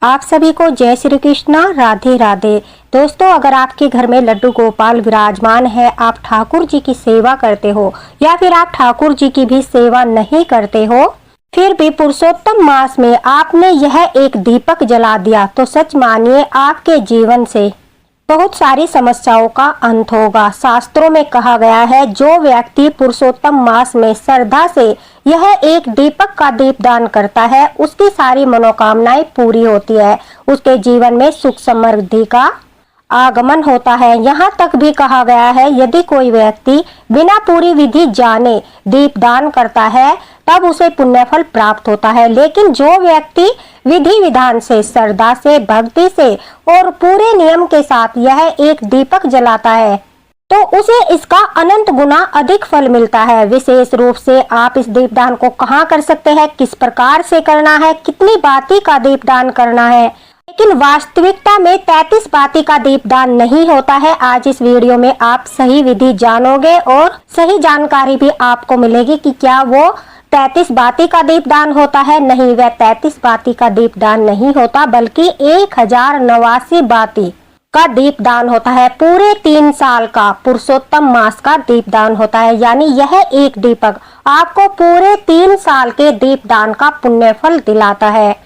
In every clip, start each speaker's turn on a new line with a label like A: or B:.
A: आप सभी को जय श्री कृष्णा, राधे राधे। दोस्तों, अगर आपके घर में लड्डू गोपाल विराजमान है, आप ठाकुर जी की सेवा करते हो या फिर आप ठाकुर जी की भी सेवा नहीं करते हो, फिर भी पुरुषोत्तम मास में आपने यह एक दीपक जला दिया तो सच मानिए आपके जीवन से बहुत सारी समस्याओं का अंत होगा। शास्त्रों में कहा गया है, जो व्यक्ति पुरुषोत्तम मास में श्रद्धा से यह एक दीपक का दीपदान करता है, उसकी सारी मनोकामनाएं पूरी होती है, उसके जीवन में सुख समृद्धि का आगमन होता है। यहाँ तक भी कहा गया है, यदि कोई व्यक्ति बिना पूरी विधि जाने दीपदान करता है तब उसे पुण्यफल प्राप्त होता है, लेकिन जो व्यक्ति विधि विधान से, श्रद्धा से, भक्ति से और पूरे नियम के साथ यह एक दीपक जलाता है तो उसे इसका अनंत गुना अधिक फल मिलता है। विशेष रूप से आप इस दीपदान को कहाँ कर सकते हैं, किस प्रकार से करना है, कितनी बाती का दीपदान करना है, लेकिन वास्तविकता में 33 बाती का दीपदान नहीं होता है। आज इस वीडियो में आप सही विधि जानोगे और सही जानकारी भी आपको मिलेगी कि क्या वो 33 बाती का दीपदान होता है। नहीं, वह 33 बाती का दीपदान नहीं होता, बल्कि 1089 बाती का दीपदान होता है। पूरे 3 साल का पुरुषोत्तम मास का दीपदान होता है, यानी यह एक दीपक आपको पूरे 3 साल के दीपदान का पुण्य फल दिलाता है।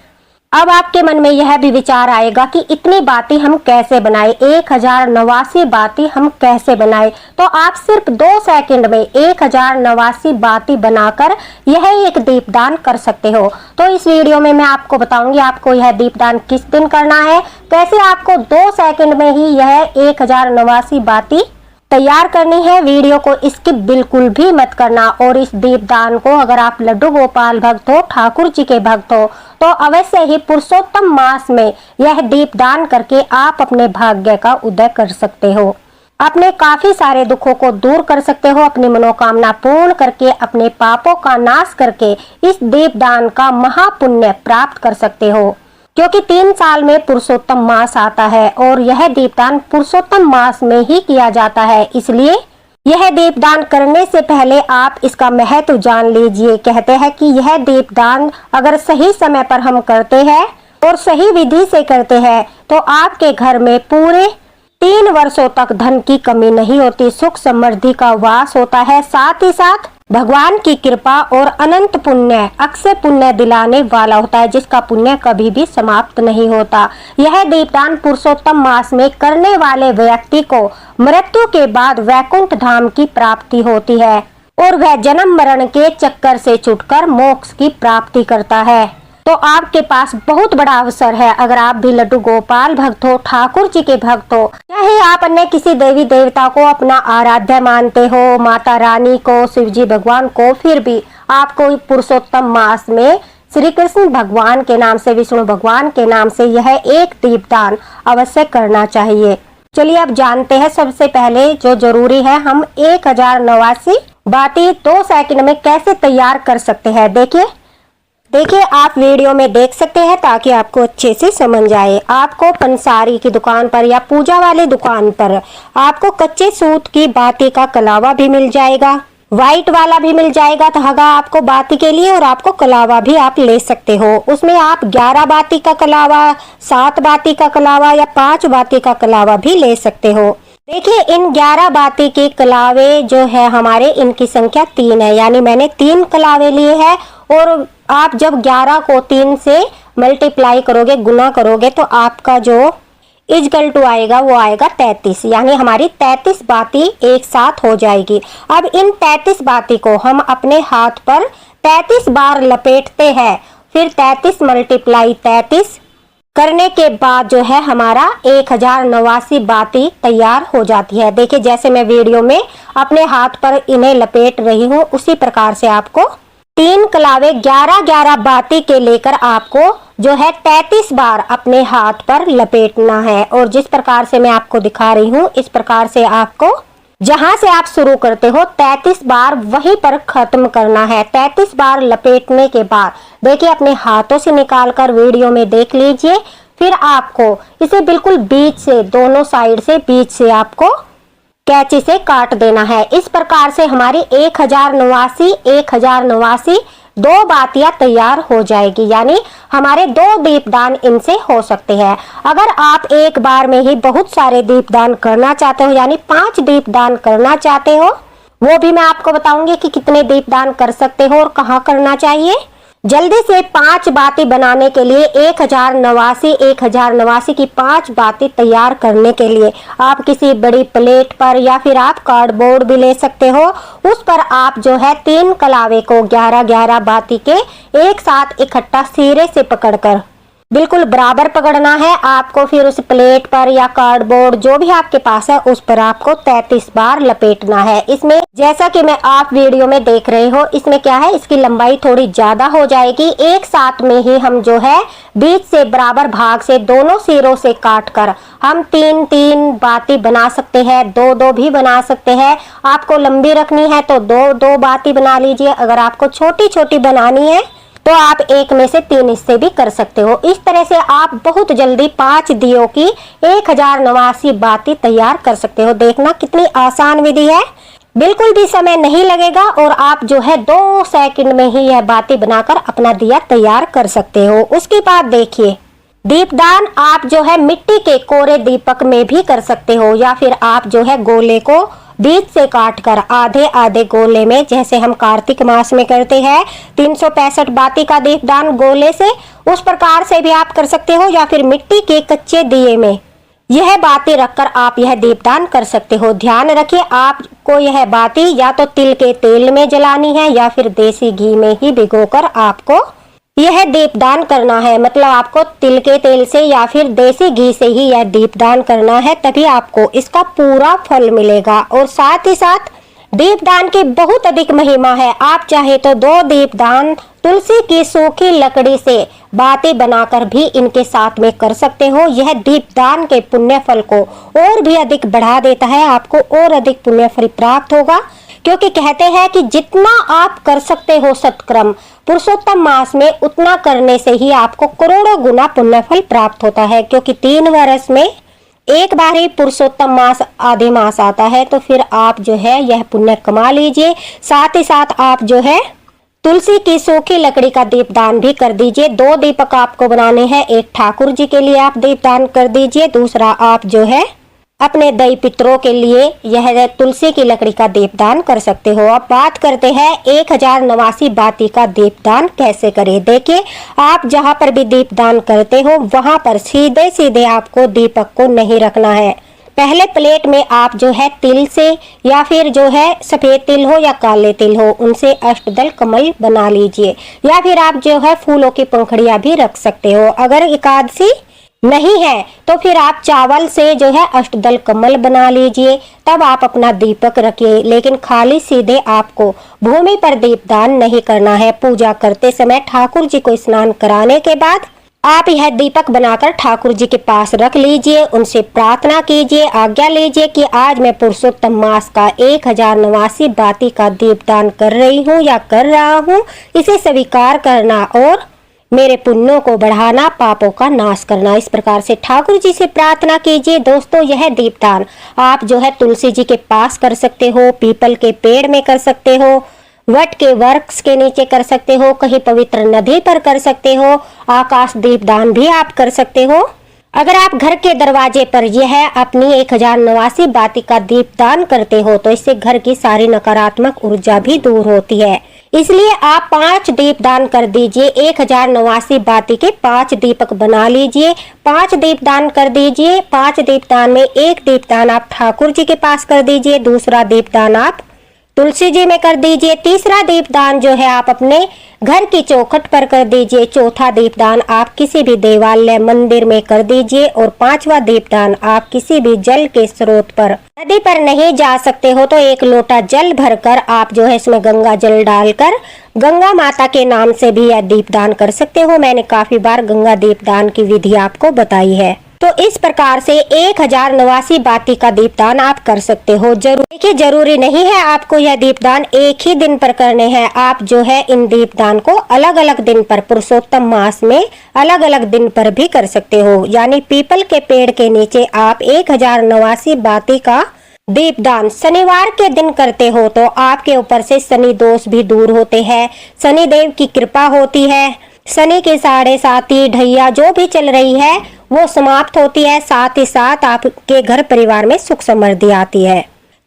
A: अब आपके मन में यह भी विचार आएगा कि इतनी बाती हम कैसे बनाए, 1089 बाती हम कैसे बनाए। तो आप सिर्फ 2 सेकंड में 1089 बाती बनाकर यह एक दीपदान कर सकते हो। तो इस वीडियो में मैं आपको बताऊंगी आपको यह दीपदान किस दिन करना है, कैसे आपको 2 सेकंड में ही यह 1089 बाती तैयार करनी है। वीडियो को स्किप बिल्कुल भी मत करना। और इस दीपदान को अगर आप लड्डू गोपाल भक्त हो, ठाकुर जी के भक्त हो, तो अवश्य ही पुरुषोत्तम मास में यह दीपदान करके आप अपने भाग्य का उदय कर सकते हो, अपने काफी सारे दुखों को दूर कर सकते हो, अपनी मनोकामना पूर्ण करके, अपने पापों का नाश करके इस दीपदान का महापुण्य प्राप्त कर सकते हो। क्योंकि 3 साल में पुरुषोत्तम मास आता है और यह दीपदान पुरुषोत्तम मास में ही किया जाता है, इसलिए यह दीपदान करने से पहले आप इसका महत्व जान लीजिए। कहते हैं कि यह दीपदान अगर सही समय पर हम करते हैं और सही विधि से करते हैं तो आपके घर में पूरे 3 वर्षों तक धन की कमी नहीं होती, सुख समृद्धि का वास होता है, साथ ही साथ भगवान की कृपा और अनंत पुण्य, अक्षय पुण्य दिलाने वाला होता है, जिसका पुण्य कभी भी समाप्त नहीं होता। यह दीपदान पुरुषोत्तम मास में करने वाले व्यक्ति को मृत्यु के बाद वैकुंठ धाम की प्राप्ति होती है और वह जन्म मरण के चक्कर से छूटकर मोक्ष की प्राप्ति करता है। तो आपके पास बहुत बड़ा अवसर है। अगर आप भी लड्डू गोपाल भक्त हो, ठाकुर जी के भक्त हो, चाहे आप अन्य किसी देवी देवता को अपना आराध्य मानते हो, माता रानी को, शिव जी भगवान को, फिर भी आपको पुरुषोत्तम मास में श्री कृष्ण भगवान के नाम से, विष्णु भगवान के नाम से यह एक दीपदान अवश्य करना चाहिए। चलिए अब जानते हैं सबसे पहले जो जरूरी है, हम 1089 बाती 2 सेकंड में कैसे तैयार कर सकते हैं। देखिए आप वीडियो में देख सकते हैं ताकि आपको अच्छे से समझ आए। आपको पंसारी की दुकान पर या पूजा वाली दुकान पर आपको कच्चे सूत की बाती का कलावा भी मिल जाएगा, व्हाइट वाला भी मिल जाएगा धागा आपको बाती के लिए, और आपको कलावा भी आप ले सकते हो। उसमें आप 11 बाती का कलावा, 7 बाती का कलावा या 5 बाती का कलावा भी ले सकते हो। देखिए इन 11 बाती के कलावे जो है हमारे, इनकी संख्या 3 है, यानी मैंने 3 कलावे लिए हैं। और आप जब 11 को 3 से मल्टीप्लाई करोगे, गुना करोगे, तो आपका जो इजकल टू आएगा वो आएगा 33, यानी हमारी 33 बाती एक साथ हो जाएगी। अब इन 33 बाती को हम अपने हाथ पर 33 बार लपेटते हैं, फिर 33 मल्टीप्लाई 33 करने के बाद जो है हमारा 1089 बाती तैयार हो जाती है। देखिए जैसे मैं वीडियो में अपने हाथ पर इन्हें लपेट रही हूँ, उसी प्रकार से आपको 3 कलावे 11-11 बाती के लेकर आपको जो है 33 बार अपने हाथ पर लपेटना है। और जिस प्रकार से मैं आपको दिखा रही हूँ, इस प्रकार से आपको जहां से आप शुरू करते हो 33 बार वहीं पर खत्म करना है। 33 बार लपेटने के बाद देखिए अपने हाथों से निकालकर वीडियो में देख लीजिए, फिर आपको इसे बिल्कुल बीच से, दोनों साइड से बीच से आपको कैंची से काट देना है। इस प्रकार से हमारी 1089 2 बातियां तैयार हो जाएगी, यानी हमारे 2 दीपदान इनसे हो सकते हैं। अगर आप एक बार में ही बहुत सारे दीपदान करना चाहते हो, यानी 5 दीपदान करना चाहते हो, वो भी मैं आपको बताऊंगी कि कितने दीपदान कर सकते हो और कहाँ करना चाहिए। जल्दी से 5 बाती बनाने के लिए 1089 की 5 बाती तैयार करने के लिए आप किसी बड़ी प्लेट पर या फिर आप कार्डबोर्ड भी ले सकते हो, उस पर आप जो है 3 कलावे को 11-11 बाती के एक साथ इकट्ठा सिरे से पकड़कर बिल्कुल बराबर पकड़ना है आपको। फिर उस प्लेट पर या कार्डबोर्ड जो भी आपके पास है उस पर आपको 33 बार लपेटना है। इसमें जैसा कि मैं आप वीडियो में देख रहे हो, इसमें क्या है, इसकी लंबाई थोड़ी ज्यादा हो जाएगी। एक साथ में ही हम जो है बीच से बराबर भाग से दोनों सिरों से काट कर हम 3-3 बाती बना सकते हैं, 2-2 भी बना सकते हैं। आपको लंबी रखनी है तो 2-2 बाती बना लीजिए। अगर आपको छोटी छोटी बनानी है तो आप एक में से 3 हिस्से भी कर सकते हो। इस तरह से आप बहुत जल्दी 5 दियों की 1089 बाती तैयार कर सकते हो। देखना कितनी आसान विधि है, बिल्कुल भी समय नहीं लगेगा और आप जो है 2 सेकंड में ही यह बाती बनाकर अपना दिया तैयार कर सकते हो। उसके बाद देखिए, दीपदान आप जो है मिट्टी के कोरे दीपक में भी कर सकते हो, या फिर आप जो है गोले को बीच से काटकर आधे आधे गोले में, जैसे हम कार्तिक मास में करते हैं 365 बाती का दीपदान गोले से, उस प्रकार से भी आप कर सकते हो। या फिर मिट्टी के कच्चे दिए में यह बाती रखकर आप यह दीपदान कर सकते हो। ध्यान रखिए, आपको यह बाती या तो तिल के तेल में जलानी है या फिर देसी घी में ही भिगोकर आपको यह दीपदान करना है। मतलब आपको तिल के तेल से या फिर देसी घी से ही यह दीपदान करना है, तभी आपको इसका पूरा फल मिलेगा। और साथ ही साथ दीपदान की बहुत अधिक महिमा है। आप चाहे तो 2 दीपदान तुलसी की सूखी लकड़ी से बाती बनाकर भी इनके साथ में कर सकते हो। यह दीपदान के पुण्य फल को और भी अधिक बढ़ा देता है, आपको और अधिक पुण्य फल प्राप्त होगा। क्योंकि कहते हैं कि जितना आप कर सकते हो सत्कर्म पुरुषोत्तम मास में, उतना करने से ही आपको करोड़ों गुना पुण्य फल प्राप्त होता है। क्योंकि 3 वर्ष में एक बार ही पुरुषोत्तम मास आधे मास आता है, तो फिर आप जो है यह पुण्य कमा लीजिए। साथ ही साथ आप जो है तुलसी की सूखी लकड़ी का दीपदान भी कर दीजिए। 2 दीपक आपको बनाने हैं, एक ठाकुर जी के लिए आप दीपदान कर दीजिए, दूसरा आप जो है अपने दई पितरों के लिए यह तुलसी की लकड़ी का दीपदान कर सकते हो। अब बात करते हैं 1089 बाती का दीपदान कैसे करें। देखिए, आप जहां पर भी दीपदान करते हो वहां पर सीधे सीधे आपको दीपक को नहीं रखना है। पहले प्लेट में आप जो है तिल से या फिर जो है सफेद तिल हो या काले तिल हो, उनसे अष्टदल कमल बना लीजिए। या फिर आप जो है फूलों की पंखुड़ियां भी रख सकते हो। अगर एकादशी नहीं है तो फिर आप चावल से जो है अष्टदल कमल बना लीजिए, तब आप अपना दीपक रखिए। लेकिन खाली सीधे आपको भूमि पर दीपदान नहीं करना है। पूजा करते समय ठाकुर जी को स्नान कराने के बाद आप यह दीपक बनाकर ठाकुर जी के पास रख लीजिए, उनसे प्रार्थना कीजिए, आज्ञा लीजिए कि आज मैं पुरुषोत्तम मास का 1089 बाती का दीपदान कर रही हूँ या कर रहा हूँ। इसे स्वीकार करना और मेरे पुण्यों को बढ़ाना, पापों का नाश करना। इस प्रकार से ठाकुर जी से प्रार्थना कीजिए। दोस्तों, यह दीपदान आप जो है तुलसी जी के पास कर सकते हो, पीपल के पेड़ में कर सकते हो, वट के वृक्ष के नीचे कर सकते हो, कहीं पवित्र नदी पर कर सकते हो, आकाश दीपदान भी आप कर सकते हो। अगर आप घर के दरवाजे पर यह अपनी 1089 बाती का दीपदान करते हो तो इससे घर की सारी नकारात्मक ऊर्जा भी दूर होती है। इसलिए आप 5 दीपदान कर दीजिए। 1089 बाती के 5 दीपक बना लीजिए, 5 दीपदान कर दीजिए। 5 दीपदान में एक दीपदान आप ठाकुर जी के पास कर दीजिए, दूसरा दीपदान आप तुलसी जी में कर दीजिए, तीसरा दीपदान जो है आप अपने घर की चौखट पर कर दीजिए, चौथा दीपदान आप किसी भी देवालय मंदिर में कर दीजिए और 5वां दीपदान आप किसी भी जल के स्रोत पर, नदी पर नहीं जा सकते हो तो 1 लोटा जल भरकर आप जो है इसमें गंगा जल डालकर गंगा माता के नाम से भी यह दीपदान कर सकते हो। मैंने काफी बार गंगा दीपदान की विधि आपको बताई है। तो इस प्रकार से 1089 बाती का दीपदान आप कर सकते हो। देखिए, जरूरी नहीं है आपको यह दीपदान एक ही दिन पर करने हैं। आप जो है इन दीपदान को अलग अलग दिन पर, पुरुषोत्तम मास में अलग अलग दिन पर भी कर सकते हो। यानी पीपल के पेड़ के नीचे आप 1089 बाती का दीपदान शनिवार के दिन करते हो तो आपके ऊपर से शनि दोष भी दूर होते हैं, शनि देव की कृपा होती है, शनि के 7.5 ढैया जो भी चल रही है वो समाप्त होती है, साथ ही साथ आपके घर परिवार में सुख समृद्धि आती है।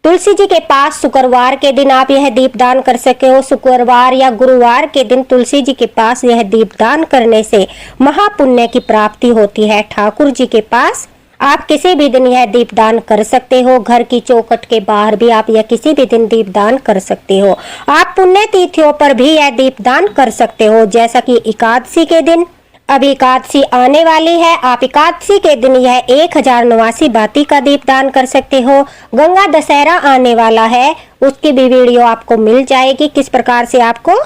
A: तुलसी जी के पास शुक्रवार के दिन आप यह दीपदान कर सकते हो। शुक्रवार या गुरुवार के दिन तुलसी जी के पास यह दीपदान करने से महापुण्य की प्राप्ति होती है। ठाकुर जी के पास आप किसी भी दिन यह दीपदान कर सकते हो। घर की चौखट के बाहर भी आप यह किसी भी दिन दीपदान कर सकते हो। आप पुण्य तिथियों पर भी यह दीपदान कर सकते हो, जैसा कि एकादशी के दिन, अभी एकादशी आने वाली है, आप एकादशी के दिन यह 1089 बाती का दीपदान कर सकते हो। गंगा दशहरा आने वाला है, उसकी भी वीडियो आपको मिल जाएगी, किस प्रकार से आपको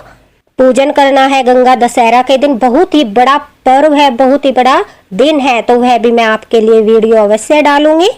A: पूजन करना है गंगा दशहरा के दिन। बहुत ही बड़ा पर्व है, बहुत ही बड़ा दिन है, तो वह भी मैं आपके लिए वीडियो अवश्य डालूंगी।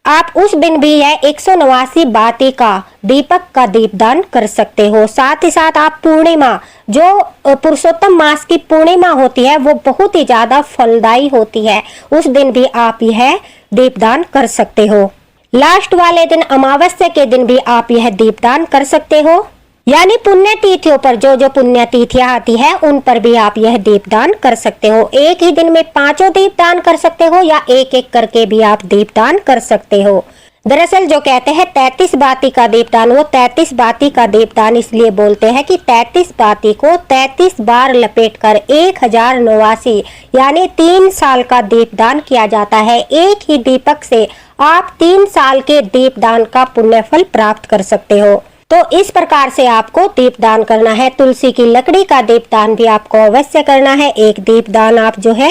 A: आप उस दिन भी यह 189 बाती का दीपक का दीपदान कर सकते हो। साथ ही साथ आप पूर्णिमा, जो पुरुषोत्तम मास की पूर्णिमा होती है वो बहुत ही ज्यादा फलदायी होती है, उस दिन भी आप यह दीपदान कर सकते हो। लास्ट वाले दिन अमावस्या के दिन भी आप यह दीपदान कर सकते हो। यानी पुण्य तिथियों पर जो पुण्य तिथियां आती है उन पर भी आप यह दीपदान कर सकते हो। एक ही दिन में 5 दीपदान कर सकते हो या एक एक करके भी आप दीपदान कर सकते हो। दरअसल जो कहते हैं 33 बाती का दीपदान, वो 33 बाती का दीपदान इसलिए बोलते हैं कि 33 बाती को 33 बार लपेटकर 1089 यानी 3 साल का दीपदान किया जाता है। एक ही दीपक से आप 3 साल के दीपदान का पुण्य फल प्राप्त कर सकते हो। तो इस प्रकार से आपको दीपदान करना है। तुलसी की लकड़ी का दीपदान भी आपको अवश्य करना है। एक दीपदान आप जो है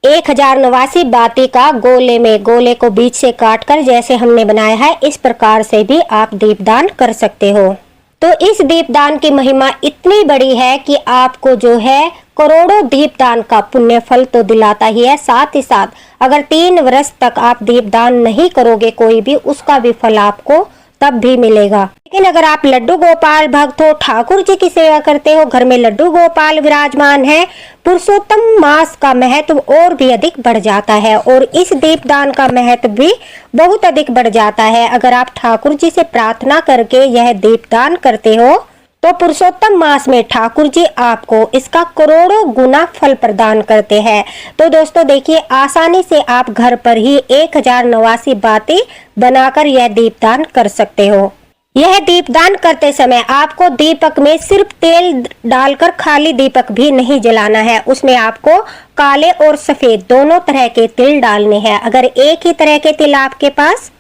A: 1089 बाती का गोले को बीच से काटकर जैसे हमने बनाया है, इस प्रकार से भी आप दीपदान कर सकते हो। तो इस दीपदान की महिमा इतनी बड़ी है कि आपको जो है करोड़ों दीपदान का पुण्य फल तो दिलाता ही है, साथ ही साथ अगर 3 वर्ष तक आप दीपदान नहीं करोगे कोई भी, उसका भी फल आपको तब भी मिलेगा। लेकिन अगर आप लड्डू गोपाल भक्त हो, ठाकुर जी की सेवा करते हो, घर में लड्डू गोपाल विराजमान है, पुरुषोत्तम मास का महत्व और भी अधिक बढ़ जाता है और इस दीपदान का महत्व भी बहुत अधिक बढ़ जाता है। अगर आप ठाकुर जी से प्रार्थना करके यह दीपदान करते हो तो पुरुषोत्तम मास में ठाकुर जी आपको इसका करोड़ों गुना फल प्रदान करते हैं। तो दोस्तों देखिए, आसानी से आप घर पर ही 1089 बातें बनाकर यह दीपदान कर सकते हो। यह दीपदान करते समय आपको दीपक में सिर्फ तेल डालकर खाली दीपक भी नहीं जलाना है, उसमें आपको काले और सफेद दोनों तरह के तिल डालने हैं। अगर एक ही तरह के तिल आपके पास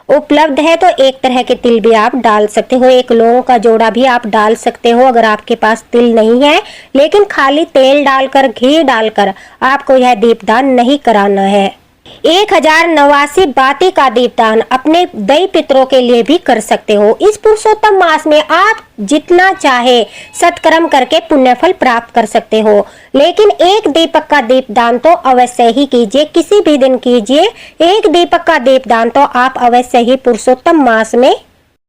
A: उपलब्ध है तो एक तरह के तिल भी आप डाल सकते हो, एक लौंग का जोड़ा भी आप डाल सकते हो। अगर आपके पास तिल नहीं है लेकिन खाली तेल डालकर, घी डालकर आपको यह दीपदान नहीं कराना है। 1089 बाती का दीपदान अपने दई पितरों के लिए भी कर सकते हो। इस पुरुषोत्तम मास में आप जितना चाहे सत्कर्म करके पुण्य फल प्राप्त कर सकते हो, लेकिन एक दीपक का दीपदान तो अवश्य ही कीजिए, किसी भी दिन कीजिए। एक दीपक का दीपदान तो आप अवश्य ही पुरुषोत्तम मास में,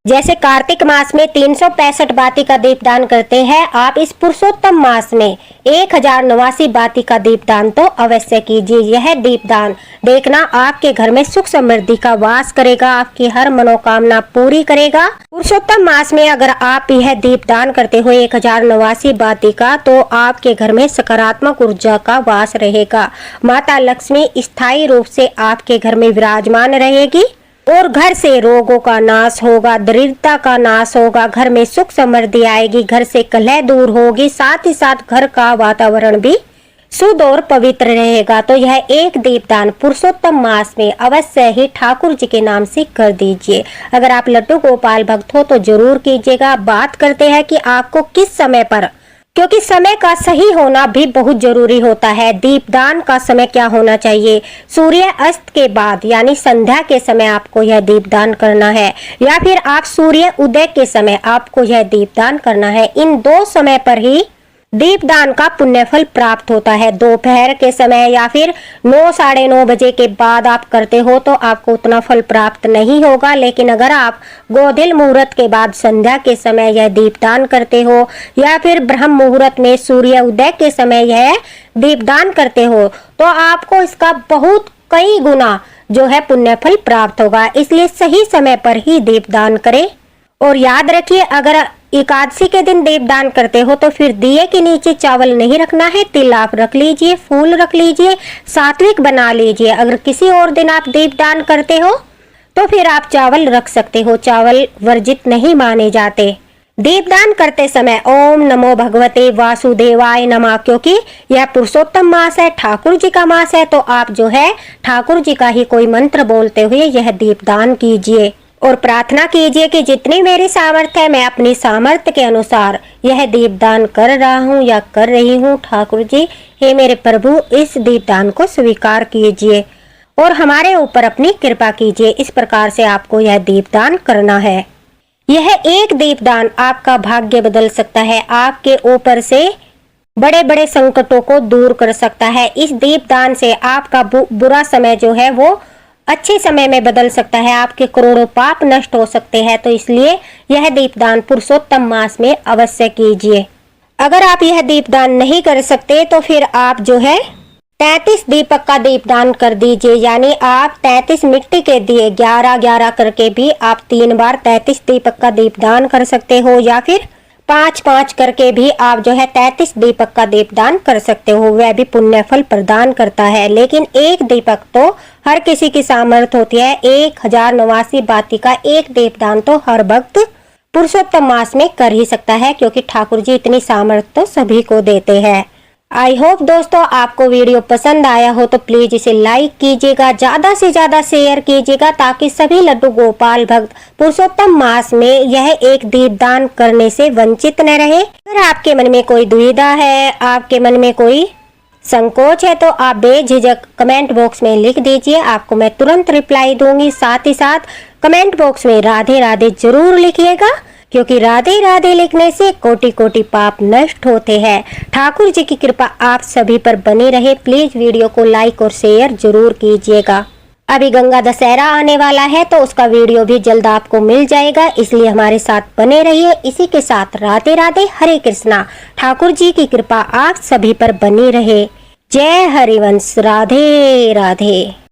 A: जैसे कार्तिक मास में 365 बाती का दीपदान करते हैं, आप इस पुरुषोत्तम मास में 1089 बाती का दीपदान तो अवश्य कीजिए। यह दीपदान देखना आपके घर में सुख समृद्धि का वास करेगा, आपकी हर मनोकामना पूरी करेगा। पुरुषोत्तम मास में अगर आप यह दीपदान करते हो 1089 बाती का, तो आपके घर में सकारात्मक ऊर्जा का वास रहेगा। माता लक्ष्मी स्थायी रूप से आपके घर में विराजमान रहेगी और घर से रोगों का नाश होगा, दरिद्रता का नाश होगा, घर में सुख समृद्धि आएगी, घर से कलह दूर होगी, साथ ही साथ घर का वातावरण भी शुद्ध और पवित्र रहेगा। तो यह एक दीपदान पुरुषोत्तम मास में अवश्य ही ठाकुर जी के नाम से कर दीजिए। अगर आप लड्डू गोपाल भक्त हो तो जरूर कीजिएगा। बात करते हैं कि आपको किस समय पर, क्योंकि समय का सही होना भी बहुत जरूरी होता है। दीपदान का समय क्या होना चाहिए? सूर्य अस्त के बाद यानी संध्या के समय आपको यह दीपदान करना है, या फिर आप सूर्य उदय के समय आपको यह दीपदान करना है। इन 2 समय पर ही दीपदान का पुण्य फल प्राप्त होता है। दोपहर के समय या फिर 9 साढ़े 9 बजे के बाद आप करते हो तो आपको उतना फल प्राप्त नहीं होगा, लेकिन अगर आप गोधील मुहूर्त के बाद संध्या के समय यह दीपदान करते हो या फिर ब्रह्म मुहूर्त में सूर्य उदय के समय यह दीपदान करते हो तो आपको इसका बहुत कई गुना जो है पुण्य फल प्राप्त होगा। इसलिए सही समय पर ही दीपदान करें। और याद रखिए, अगर एकादशी के दिन दीपदान करते हो तो फिर दिए के नीचे चावल नहीं रखना है, तिल आप रख लीजिए, फूल रख लीजिए, सात्विक बना लीजिए। अगर किसी और दिन आप दीपदान करते हो तो फिर आप चावल रख सकते हो, चावल वर्जित नहीं माने जाते। दीपदान करते समय ओम नमो भगवते वासुदेवाय नमः, क्योंकि यह पुरुषोत्तम मास है, ठाकुर जी का मास है, तो आप जो है ठाकुर जी का ही कोई मंत्र बोलते हुए यह दीपदान कीजिए और प्रार्थना कीजिए कि जितनी मेरी सामर्थ्य है मैं अपनी सामर्थ्य के अनुसार यह दीपदान कर रहा हूँ या कर रही हूँ। ठाकुर जी, हे मेरे प्रभु, इस दीपदान को स्वीकार कीजिए और हमारे ऊपर अपनी कृपा कीजिए। इस प्रकार से आपको यह दीपदान करना है। यह एक दीपदान आपका भाग्य बदल सकता है, आपके ऊपर से बड़े बड़े संकटों को दूर कर सकता है। इस दीपदान से आपका बुरा समय जो है वो अच्छे समय में बदल सकता है, आपके करोड़ों पाप नष्ट हो सकते हैं। तो इसलिए यह दीपदान पुरुषोत्तम मास में अवश्य कीजिए। अगर आप यह दीपदान नहीं कर सकते तो फिर आप जो है 33 दीपक का दीपदान कर दीजिए। यानी आप 33 मिट्टी के दिए 11-11 करके भी आप 3 बार 33 दीपक का दीपदान कर सकते हो, या फिर 5-5 करके भी आप जो है 33 दीपक का दीपदान कर सकते हो। वह भी पुण्य फल प्रदान करता है। लेकिन एक दीपक तो हर किसी की सामर्थ्य होती है। 1089 बाती का एक दीपदान तो हर भक्त पुरुषोत्तम मास में कर ही सकता है, क्योंकि ठाकुर जी इतनी सामर्थ्य तो सभी को देते हैं। आई होप दोस्तों आपको वीडियो पसंद आया हो तो प्लीज इसे लाइक कीजिएगा, ज्यादा से ज्यादा शेयर कीजिएगा, ताकि सभी लड्डू गोपाल भक्त पुरुषोत्तम मास में यह एक दीपदान करने से वंचित न रहे। अगर आपके मन में कोई दुविधा है, आपके मन में कोई संकोच है, तो आप बेझिझक कमेंट बॉक्स में लिख दीजिए, आपको मैं तुरंत रिप्लाई दूंगी। साथ ही साथ कमेंट बॉक्स में राधे राधे जरूर लिखिएगा, क्योंकि राधे राधे लिखने से कोटि कोटि पाप नष्ट होते हैं। ठाकुर जी की कृपा आप सभी पर बनी रहे। प्लीज वीडियो को लाइक और शेयर जरूर कीजिएगा। अभी गंगा दशहरा आने वाला है तो उसका वीडियो भी जल्द आपको मिल जाएगा, इसलिए हमारे साथ बने रहिए। इसी के साथ राधे राधे, हरे कृष्णा। ठाकुर जी की कृपा आप सभी पर बनी रहे। जय हरिवंश, राधे राधे।